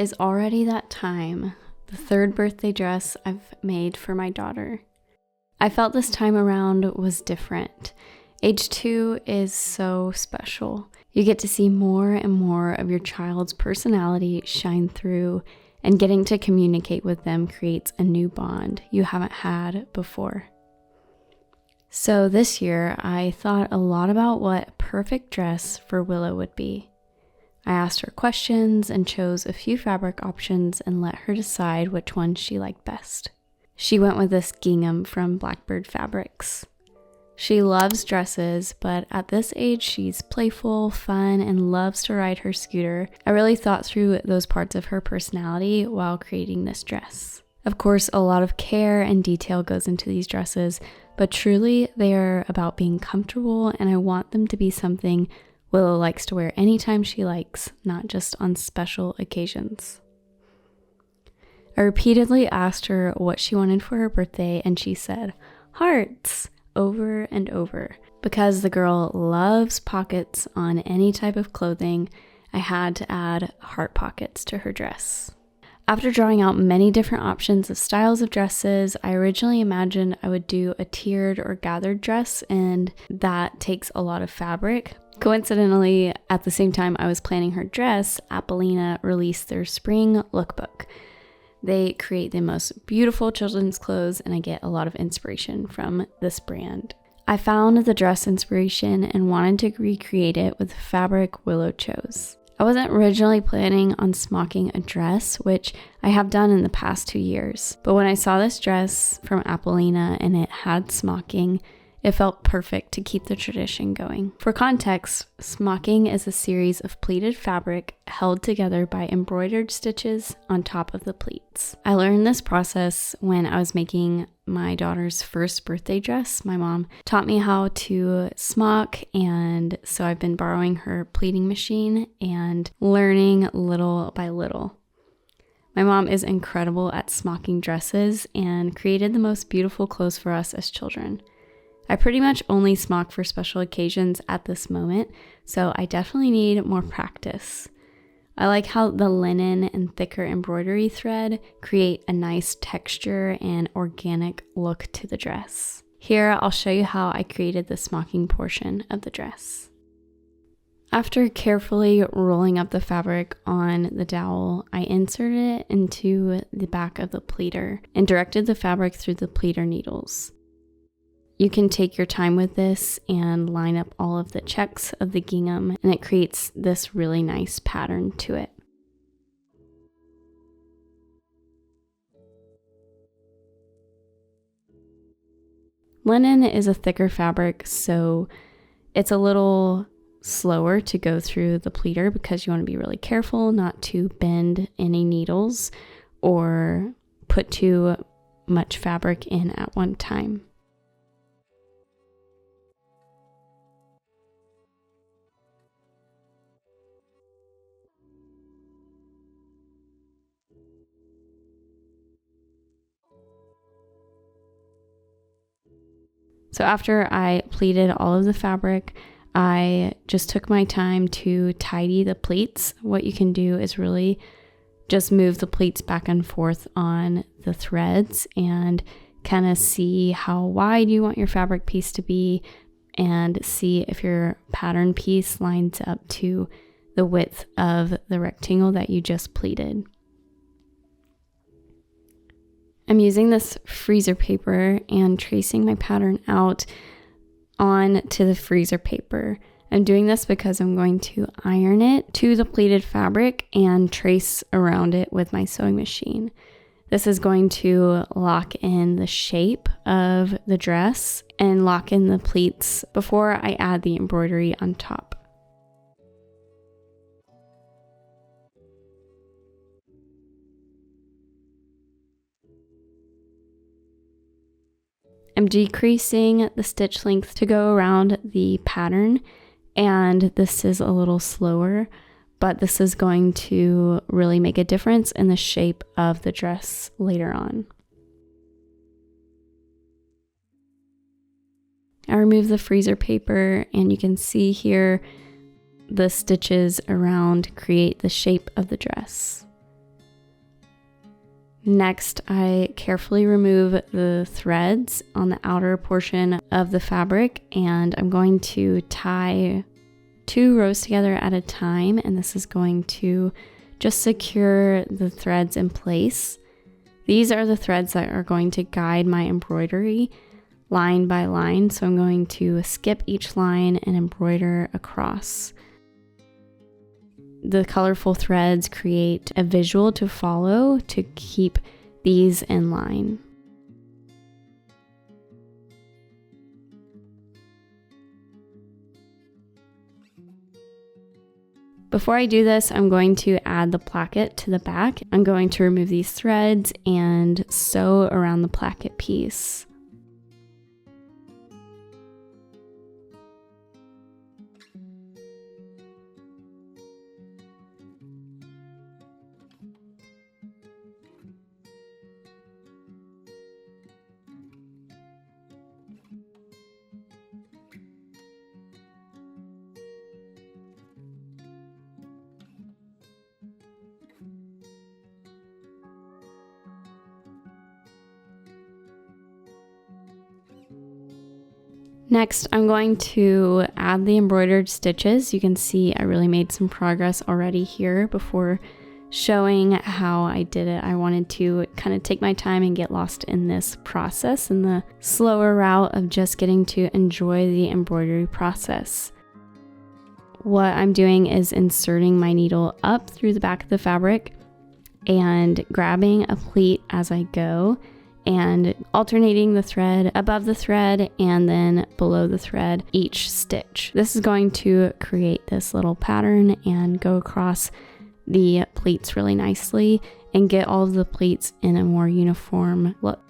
is already that time, the third birthday dress I've made for my daughter. I felt this time around was different. Age 2 is so special. You get to see more and more of your child's personality shine through, and getting to communicate with them creates a new bond you haven't had before. So this year, I thought a lot about what a perfect dress for Willow would be. I asked her questions and chose a few fabric options and let her decide which one she liked best. She went with this gingham from Blackbird Fabrics. She loves dresses, but at this age, she's playful, fun, and loves to ride her scooter. I really thought through those parts of her personality while creating this dress. Of course, a lot of care and detail goes into these dresses, but truly they are about being comfortable, and I want them to be something Willow likes to wear anytime she likes, not just on special occasions. I repeatedly asked her what she wanted for her birthday, and she said, "Hearts," over and over. Because the girl loves pockets on any type of clothing, I had to add heart pockets to her dress. After drawing out many different options of styles of dresses, I originally imagined I would do a tiered or gathered dress, and that takes a lot of fabric. Coincidentally, at the same time I was planning her dress, Apollina released their spring lookbook. They create the most beautiful children's clothes, and I get a lot of inspiration from this brand. I found the dress inspiration and wanted to recreate it with the fabric Willow chose. I wasn't originally planning on smocking a dress, which I have done in the past 2 years, but when I saw this dress from Apollina and it had smocking, it felt perfect to keep the tradition going. For context, smocking is a series of pleated fabric held together by embroidered stitches on top of the pleats. I learned this process when I was making my daughter's first birthday dress. My mom taught me how to smock, and so I've been borrowing her pleating machine and learning little by little. My mom is incredible at smocking dresses and created the most beautiful clothes for us as children. I pretty much only smock for special occasions at this moment, so I definitely need more practice. I like how the linen and thicker embroidery thread create a nice texture and organic look to the dress. Here, I'll show you how I created the smocking portion of the dress. After carefully rolling up the fabric on the dowel, I inserted it into the back of the pleater and directed the fabric through the pleater needles. You can take your time with this and line up all of the checks of the gingham, and it creates this really nice pattern to it. Linen is a thicker fabric, so it's a little slower to go through the pleater because you want to be really careful not to bend any needles or put too much fabric in at one time. So after I pleated all of the fabric, I just took my time to tidy the pleats. What you can do is really just move the pleats back and forth on the threads and kind of see how wide you want your fabric piece to be and see if your pattern piece lines up to the width of the rectangle that you just pleated. I'm using this freezer paper and tracing my pattern out onto the freezer paper. I'm doing this because I'm going to iron it to the pleated fabric and trace around it with my sewing machine. This is going to lock in the shape of the dress and lock in the pleats before I add the embroidery on top. I'm decreasing the stitch length to go around the pattern, and this is a little slower, but this is going to really make a difference in the shape of the dress later on. I remove the freezer paper, and you can see here the stitches around create the shape of the dress. Next, I carefully remove the threads on the outer portion of the fabric, and I'm going to tie 2 rows together at a time, and this is going to just secure the threads in place. These are the threads that are going to guide my embroidery line by line, so I'm going to skip each line and embroider across. The colorful threads create a visual to follow to keep these in line. Before I do this, I'm going to add the placket to the back. I'm going to remove these threads and sew around the placket piece. Next, I'm going to add the embroidered stitches. You can see I really made some progress already here. Before showing how I did it, I wanted to kind of take my time and get lost in this process and the slower route of just getting to enjoy the embroidery process. What I'm doing is inserting my needle up through the back of the fabric and grabbing a pleat as I go, and alternating the thread above the thread and then below the thread each stitch. This is going to create this little pattern and go across the pleats really nicely and get all of the pleats in a more uniform look.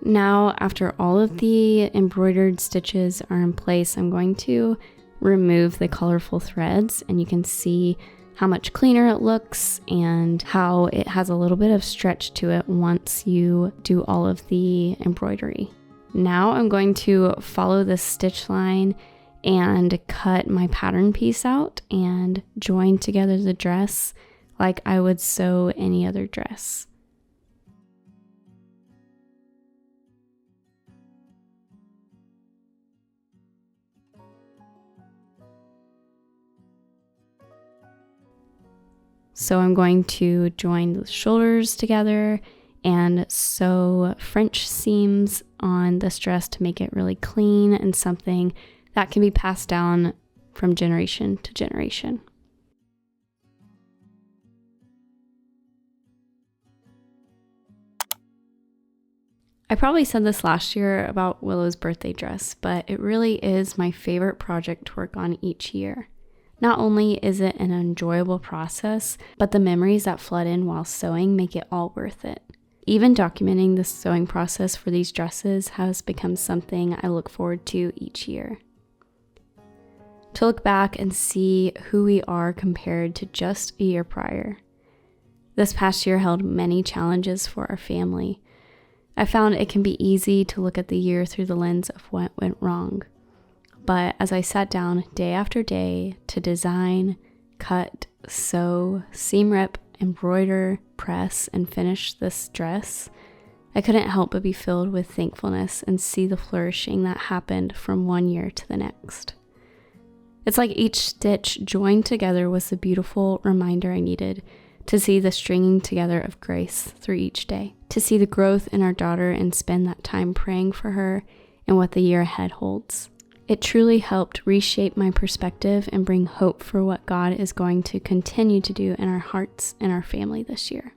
Now, after all of the embroidered stitches are in place, I'm going to remove the colorful threads, and you can see how much cleaner it looks and how it has a little bit of stretch to it once you do all of the embroidery. Now I'm going to follow this stitch line and cut my pattern piece out and join together the dress like I would sew any other dress. So I'm going to join the shoulders together and sew French seams on this dress to make it really clean and something that can be passed down from generation to generation. I probably said this last year about Willow's birthday dress, but it really is my favorite project to work on each year. Not only is it an enjoyable process, but the memories that flood in while sewing make it all worth it. Even documenting the sewing process for these dresses has become something I look forward to each year. To look back and see who we are compared to just a year prior. This past year held many challenges for our family. I found it can be easy to look at the year through the lens of what went wrong. But as I sat down day after day to design, cut, sew, seam rip, embroider, press, and finish this dress, I couldn't help but be filled with thankfulness and see the flourishing that happened from one year to the next. It's like each stitch joined together was the beautiful reminder I needed to see the stringing together of grace through each day, to see the growth in our daughter and spend that time praying for her and what the year ahead holds. It truly helped reshape my perspective and bring hope for what God is going to continue to do in our hearts and our family this year.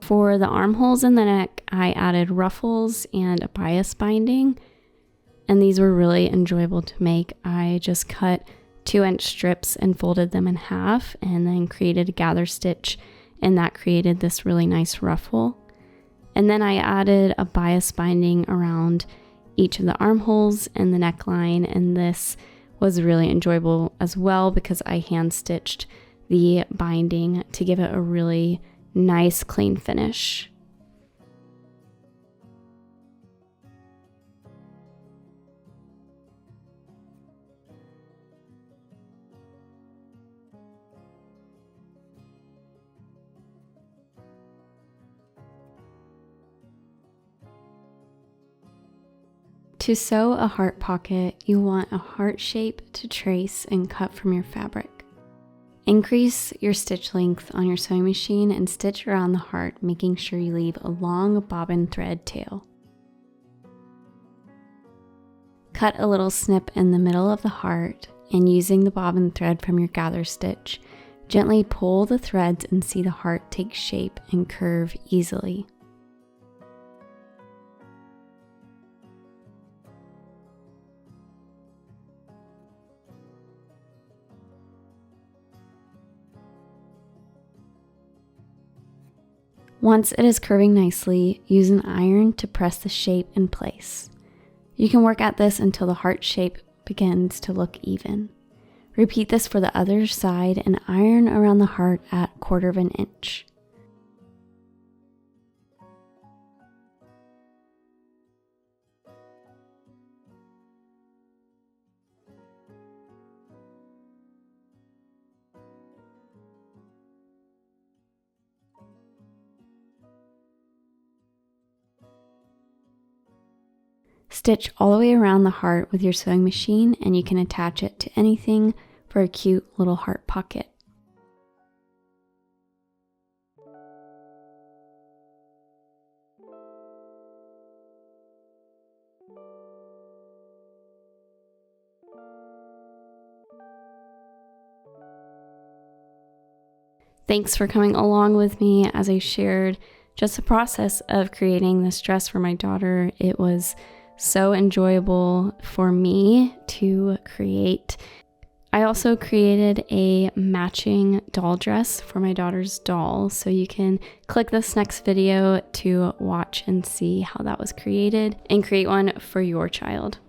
For the armholes and the neck, I added ruffles and a bias binding, and these were really enjoyable to make. I just cut 2-inch strips and folded them in half, and then created a gather stitch, and that created this really nice ruffle. And then I added a bias binding around each of the armholes and the neckline, and this was really enjoyable as well because I hand stitched the binding to give it a really nice clean finish. To sew a heart pocket, you want a heart shape to trace and cut from your fabric. Increase your stitch length on your sewing machine and stitch around the heart, making sure you leave a long bobbin thread tail. Cut a little snip in the middle of the heart, and using the bobbin thread from your gather stitch, gently pull the threads and see the heart take shape and curve easily. Once it is curving nicely, use an iron to press the shape in place. You can work at this until the heart shape begins to look even. Repeat this for the other side and iron around the heart at 1/4 inch. Stitch all the way around the heart with your sewing machine, and you can attach it to anything for a cute little heart pocket. Thanks for coming along with me as I shared just the process of creating this dress for my daughter. It was so enjoyable for me to create. I also created a matching doll dress for my daughter's doll, so you can click this next video to watch and see how that was created and create one for your child.